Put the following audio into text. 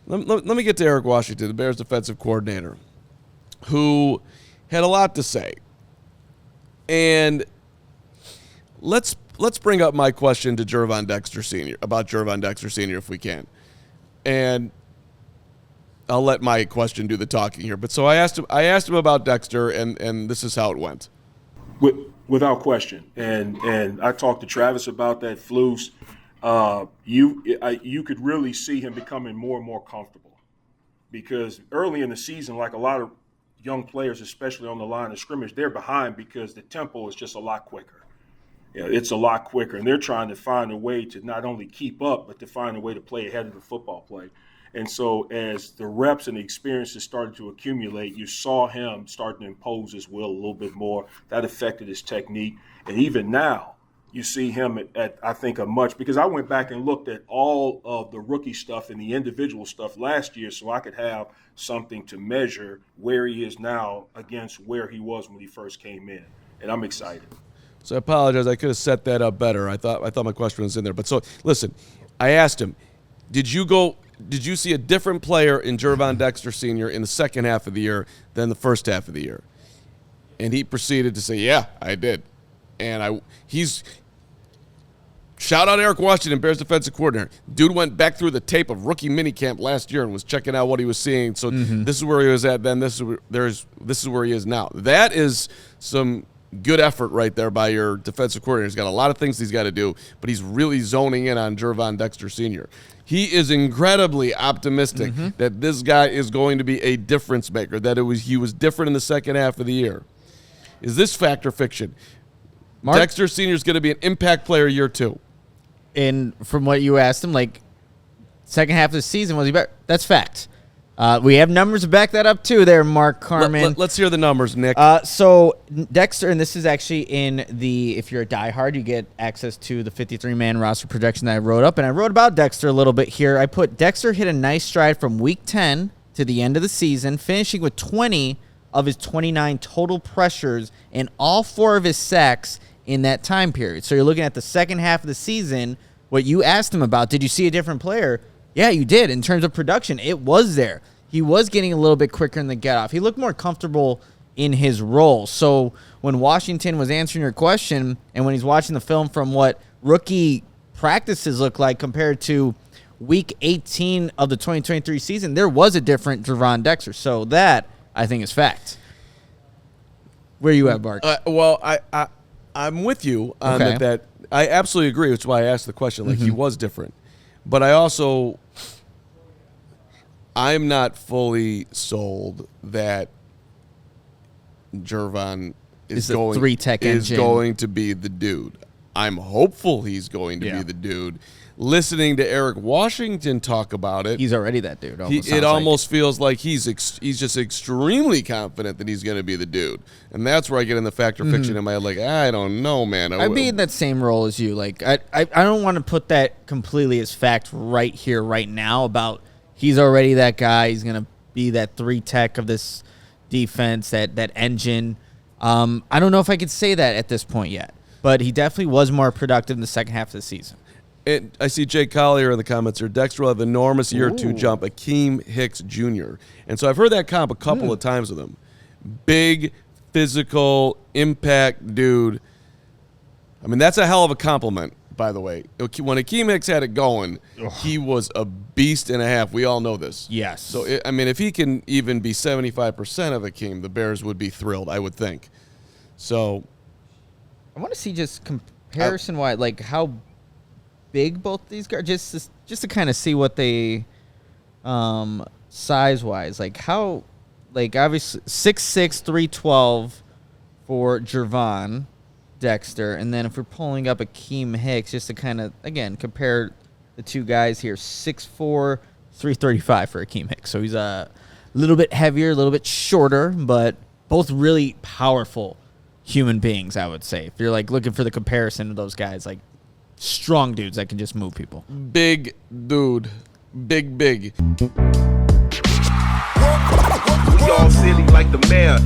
let me get to Eric Washington, the Bears defensive coordinator, who had a lot to say. And let's bring up my question to Gervon Dexter Sr. about Gervon Dexter Sr. if we can. And I'll let my question do the talking here. But so I asked him about Dexter, and this is how it went. Without question. And I talked to Travis about that, Flus. You could really see him becoming more and more comfortable, because early in the season, like a lot of young players, especially on the line of scrimmage, they're behind because the tempo is just a lot quicker. It's a lot quicker, and they're trying to find a way to not only keep up, but to find a way to play ahead of the football play. And so as the reps and the experiences started to accumulate, you saw him starting to impose his will a little bit more. That affected his technique. And even now, you see him at I think, because I went back and looked at all of the rookie stuff and the individual stuff last year so I could have something to measure where he is now against where he was when he first came in. And I'm excited. So I apologize. I could have set that up better. I thought my question was in there. But so, listen, I asked him, did you see a different player in Gervon Dexter Sr. in the second half of the year than the first half of the year? And he proceeded to say, yeah, I did. And he's shout out Eric Washington, Bears defensive coordinator. Dude went back through the tape of rookie minicamp last year and was checking out what he was seeing. So This is where he was at then. This is where he is now. That is some good effort right there by your defensive coordinator. He's got a lot of things he's got to do, but he's really zoning in on Gervon Dexter Sr. He is incredibly optimistic that this guy is going to be a difference maker, that he was different in the second half of the year. Is this fact or fiction? Mark? Dexter Sr. is going to be an impact player year 2. And from what you asked him, like, second half of the season, was he better? That's fact. We have numbers to back that up, too, there, Mark Carman. Let's hear the numbers, Nick. So Dexter, and this is actually in the, if you're a diehard, you get access to the 53-man roster projection that I wrote up. And I wrote about Dexter a little bit here. I put Dexter hit a nice stride from week 10 to the end of the season, finishing with 20 of his 29 total pressures and all 4 of his sacks in that time period. So you're looking at the second half of the season. What you asked him about, did you see a different player? Yeah, you did. In terms of production, it was there. He was getting a little bit quicker in the get-off. He looked more comfortable in his role. So when Washington was answering your question and when he's watching the film from what rookie practices look like compared to week 18 of the 2023 season, there was a different Gervon Dexter. So that, I think, is fact. Where are you at, Mark? Well, I'm with you on that. I absolutely agree, which is why I asked the question. Like, he was different. But I'm not fully sold that Gervon is going to be the dude. I'm hopeful he's going to be the dude. Listening to Eric Washington talk about it, he's already that dude. It almost feels like he's just extremely confident that he's going to be the dude, and that's where I get in the fact or fiction in my head. Like, I don't know, man. I'd be in that same role as you. Like, I don't want to put that completely as fact right here, right now. About he's already that guy. He's going to be that 3 tech of this defense, that engine. I don't know if I could say that at this point yet, but he definitely was more productive in the second half of the season. I see Jake Collier in the comments here. Dexter will have an enormous year 2 jump, Akeem Hicks Jr. And so I've heard that comp a couple of times with him. Big, physical, impact dude. I mean, that's a hell of a compliment, by the way. When Akeem Hicks had it going, he was a beast and a half. We all know this. Yes. So, if he can even be 75% of Akeem, the Bears would be thrilled, I would think. So I want to see just comparison-wise, like how big both these guys, just to kind of see what they size-wise, like how, like obviously 6'6", 312 for Gervon Dexter, and then if we're pulling up Akeem Hicks, just to kind of, again, compare the two guys here, 6'4", 335 for Akeem Hicks. So he's a little bit heavier, a little bit shorter, but both really powerful human beings, I would say. If you're like looking for the comparison of those guys, like strong dudes that can just move people. Big dude. Big. We all silly like the mayor.